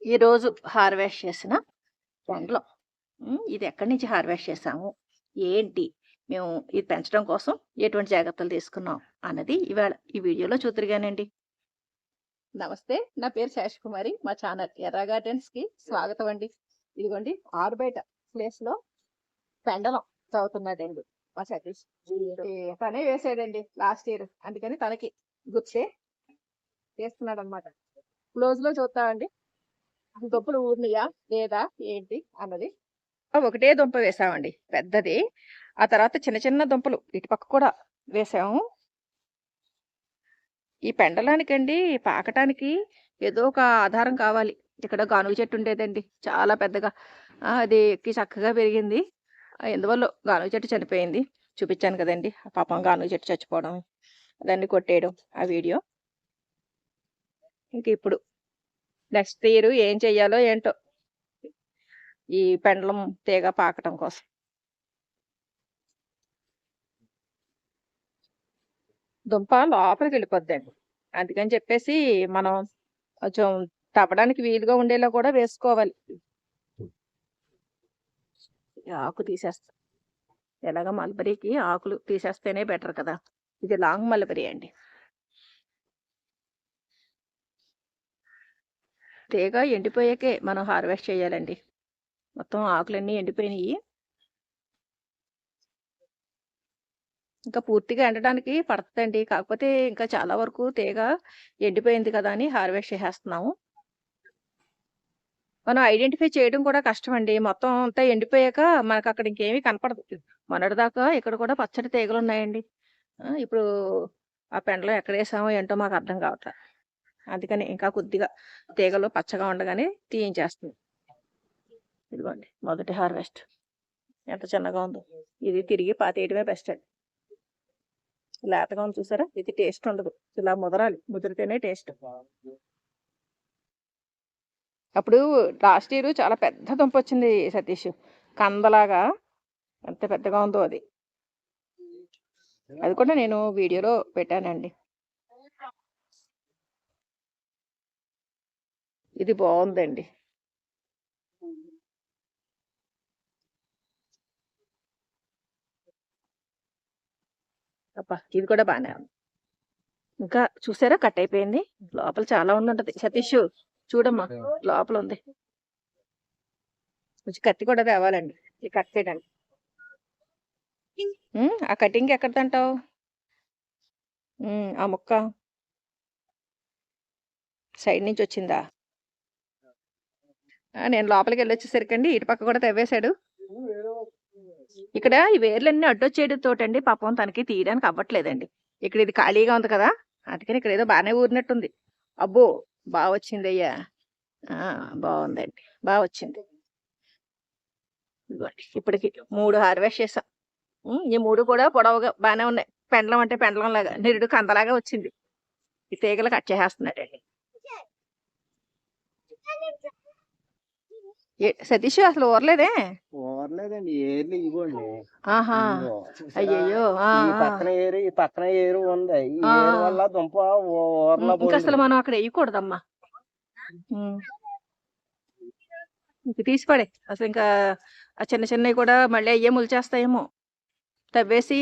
ఈరోజు హార్వెస్ట్ చేసిన పెండలం. ఇది ఎక్కడి నుంచి హార్వెస్ట్ చేసాము? ఏంటి? మేము ఇది పెంచడం కోసం ఎటువంటి జాగ్రత్తలు తీసుకున్నాం అన్నది ఇవాళ ఈ వీడియోలో చూద్దురుగానండి. నమస్తే. నా పేరు శేషకుమారి. మా ఛానల్ ఎర్రా గార్డెన్స్‌కి స్వాగతం అండి. ఇదిగోండి ఆరుబయట ప్లేస్‌లో పెండలం చదువుతున్నాడండి మా సతీష్. తనే వేసాడండి లాస్ట్ ఇయర్. అందుకని తనకి గుర్తే చేస్తున్నాడనమాట. క్లోజ్‌లో చూద్దామండి. దుంపలు ఊరినయా లేదా ఏంటి అన్నది. ఒకటే దుంప వేసామండి పెద్దది. ఆ తర్వాత చిన్న చిన్న దుంపలు ఇటుపక్క కూడా వేసాము. ఈ పెండలానికండి పాకటానికి ఏదో ఒక ఆధారం కావాలి. ఇక్కడ గానుగ చెట్టు ఉండేదండి చాలా పెద్దగా. అది ఎక్కి చక్కగా పెరిగింది. ఎందువల్లో గానుగ చెట్టు చనిపోయింది. చూపించాను కదండి పాపం గానుగ చెట్టు చచ్చిపోవడం, దాన్ని కొట్టేయడం ఆ వీడియో. ఇంక ఇప్పుడు నెక్స్ట్ ఇయర్ ఏం చెయ్యాలో ఏంటో ఈ పెండలం తీగ పాకటం కోసం. దుంప లోపలికి వెళ్ళిపోద్దండి. అందుకని చెప్పేసి మనం కొంచెం తవ్వడానికి వీలుగా ఉండేలా కూడా వేసుకోవాలి. ఆకు తీసేస్తా. ఎలాగ మల్బరీకి ఆకులు తీసేస్తేనే బెటర్ కదా. ఇది లాంగ్ మల్బరీ అండి. తీగ ఎండిపోయాకే మనం హార్వెస్ట్ చేయాలండి. మొత్తం ఆకులన్నీ ఎండిపోయినాయి. ఇంకా పూర్తిగా ఎండడానికి పడుతుందండి. కాకపోతే ఇంకా చాలా వరకు తీగ ఎండిపోయింది కదా అని హార్వెస్ట్ చేసేస్తున్నాము. మనం ఐడెంటిఫై చేయడం కూడా కష్టమండి. మొత్తం అంతా ఎండిపోయాక మనకు అక్కడ ఇంకేమీ కనపడదు. మొన్నటిదాకా ఇక్కడ కూడా పచ్చడి తీగలున్నాయండి. ఇప్పుడు ఆ పెండలం ఎక్కడేసామో ఏంటో మాకు అర్థం కావట్లే. అందుకని ఇంకా కొద్దిగా తీగలు పచ్చగా ఉండగానే తీయించేస్తుంది. ఇదిగోండి మొదటి హార్వెస్ట్. ఎంత చిన్నగా ఉందో. ఇది తిరిగి పాతేయడమే బెస్ట్ అండి. లేతగా ఉంది చూసారా? ఇది టేస్ట్ ఉండదు. ఇలా ముదరాలి. ముదిరితేనే టేస్ట్. అప్పుడు లాస్ట్ ఇయర్ చాలా పెద్ద దుంప వచ్చింది సతీష్. కందలాగా ఎంత పెద్దగా ఉందో అది. అది కూడా నేను వీడియోలో పెట్టానండి. ఇది బాగుందండి. అబ్బా ఇది కూడా బాగానే ఉంది. ఇంకా చూసారా కట్ అయిపోయింది. లోపల చాలా ఉందంటది. సతీష్ చూడమ్మా లోపల ఉంది. కొంచెం కత్తి కూడా తేవాలండి ఈ కట్ చేయడానికి. ఆ కటింగ్ ఎక్కడ తింటావు? ఆ ముక్క సైడ్ నుంచి వచ్చిందా? నేను లోపలికి వెళ్ళొచ్చేసరికండి ఇటు పక్క కూడా తవ్వేశాడు. ఇక్కడ ఈ వేర్లన్నీ అడ్డొచ్చేయడంతో అండి పాపం తనకి తీయడానికి అవ్వట్లేదండి. ఇక్కడ ఇది ఖాళీగా ఉంది కదా, అందుకని ఇక్కడ ఏదో బాగానే ఊరినట్టుంది. అబ్బో బాగా వచ్చింది అయ్యా. బాగుందండి, బాగా వచ్చింది. ఇదిగోండి ఇప్పటికి 3 హార్వెస్ట్ చేసాం. ఈ 3 కూడా పొడవుగా బాగానే ఉన్నాయి. పెండలం అంటే పెండలం లాగా నిరుడు కందలాగా వచ్చింది. ఈ తీగలు కట్ చేసేస్తున్నాడండి. సతీష్ అసలు ఊరలేదే? ఊరలేదండి. ఏర్లు ఇవ్వండి. ఆహా, అయ్యయ్యో. ఈ పక్కన ఏరు, ఈ పక్కన ఏరు ఉంది. ఈ ఏరు వల్ల దుంప ఊరలా ఇంకా అసలు మనం అక్కడ వేయకూడదమ్మా. ఇంక తీసి పడే. అసలు ఇంకా ఆ చిన్న చిన్నవి కూడా మళ్ళీ అయ్యే ములిచేస్తాయేమో. తవ్వేసి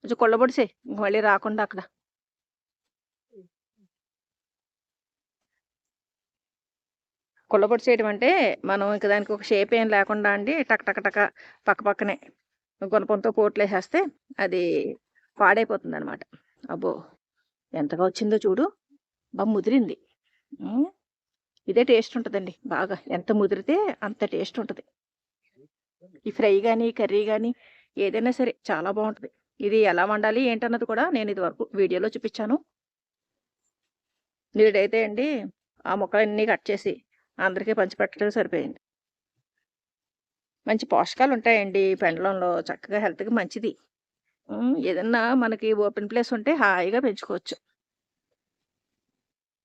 కొంచెం కొల్లబొడిసే ఇంక మళ్ళీ రాకుండా అక్కడ. కొల్లబొడిసేయడం అంటే మనం ఇంక దానికి ఒక షేప్ ఏం లేకుండా అండి టక టక టక పక్క పక్కనే గుణపంతో పోట్లు వేసేస్తే అది పాడైపోతుంది అనమాట. అబ్బో ఎంతగా వచ్చిందో చూడు, బాగా ముదిరింది. ఇదే టేస్ట్ ఉంటుందండి బాగా. ఎంత ముదిరితే అంత టేస్ట్ ఉంటుంది. ఈ ఫ్రై కానీ కర్రీ కానీ ఏదైనా సరే చాలా బాగుంటుంది. ఇది ఎలా వండాలి ఏంటన్నది కూడా నేను ఇది వరకు వీడియోలో చూపించాను. నేడైతే అండి ఆ ముక్కలన్నీ కట్ చేసి అందరికీ పంచిపెట్టడం సరిపోయింది. మంచి పోషకాలు ఉంటాయండి పెండలంలో. చక్కగా హెల్త్కి మంచిది. ఏదన్నా మనకి ఓపెన్ ప్లేస్ ఉంటే హాయిగా పెంచుకోవచ్చు.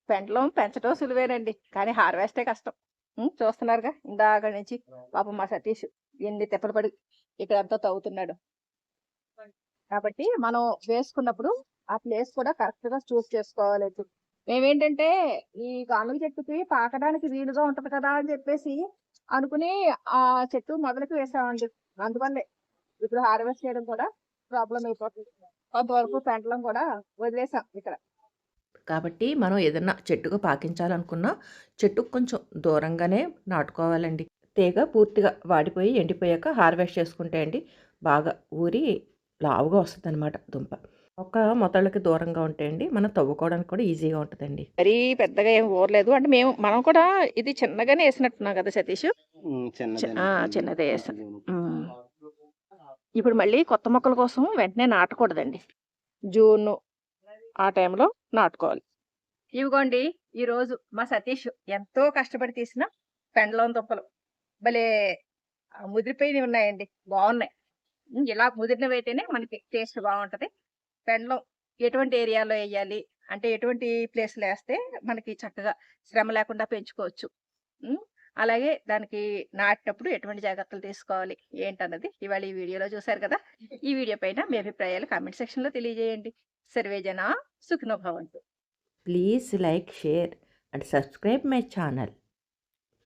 పెండలం పెంచడం సులువేనండి, కానీ హార్వెస్టే కష్టం. చూస్తున్నారుగా ఇందాక నుంచి పాపం మా సతీష్ ఎన్ని తిప్పలు పడి ఇక్కడంతా తవ్వుతున్నాడు. కాబట్టి మనం వేసుకున్నప్పుడు ఆ ప్లేస్ కూడా కరెక్ట్గా చూస్ చేసుకోవాలి. మేమేంటంటే ఈ గానుగ చెట్టుకి పాకడానికి వీలుగా ఉంటది కదా అని చెప్పేసి అనుకుని ఆ చెట్టు మొదలుకి వేసామండి. అందువల్లే ఇప్పుడు హార్వెస్ట్ చేయడం కూడా ప్రాబ్లం అయిపోతుంది. కొంతవరకు పెంటలం కూడా వదిలేసాం ఇక్కడ. కాబట్టి మనం ఏదన్నా చెట్టుకు పాకించాలనుకున్నా చెట్టుకు కొంచెం దూరంగానే నాటుకోవాలండి. తీగ పూర్తిగా వాడిపోయి ఎండిపోయాక హార్వెస్ట్ చేసుకుంటే అండి బాగా ఊరి లావుగా వస్తుందన్నమాట దుంప. ఒక మొదళ్ళకి దూరంగా ఉంటే అండి మనం తవ్వుకోవడానికి కూడా ఈజీగా ఉంటుందండి. మరీ పెద్దగా ఏం ఊరలేదు. అంటే మనం కూడా ఇది చిన్నగానే వేసినట్టున్నాం కదా సతీష్? చిన్నదే వేసాం. ఇప్పుడు మళ్ళీ కొత్త మొక్కల కోసం వెంటనే నాటకూడదండి. జూన్ ఆ టైంలో నాటుకోవాలి. ఇవిగోండి ఈరోజు మా సతీష్ ఎంతో కష్టపడి తీసిన పెండలం దుంపలు భలే ముదిరిపోయినవి ఉన్నాయండి. బాగున్నాయి. ఇలా ముదిరినవి అయితేనే మనకి టేస్ట్ బాగుంటది. పెండలం ఎటువంటి ఏరియాలో వేయాలి అంటే ఎటువంటి ప్లేస్లో వేస్తే మనకి చక్కగా శ్రమ లేకుండా పెంచుకోవచ్చు. అలాగే దానికి నాటినప్పుడు ఎటువంటి జాగ్రత్తలు తీసుకోవాలి ఏంటన్నది ఇవాళ ఈ వీడియోలో చూశారు కదా. ఈ వీడియో పైన మీ అభిప్రాయాలు కామెంట్ సెక్షన్లో తెలియజేయండి. సర్వే జన సుఖినో భవంతు. Please like, share and subscribe my channel.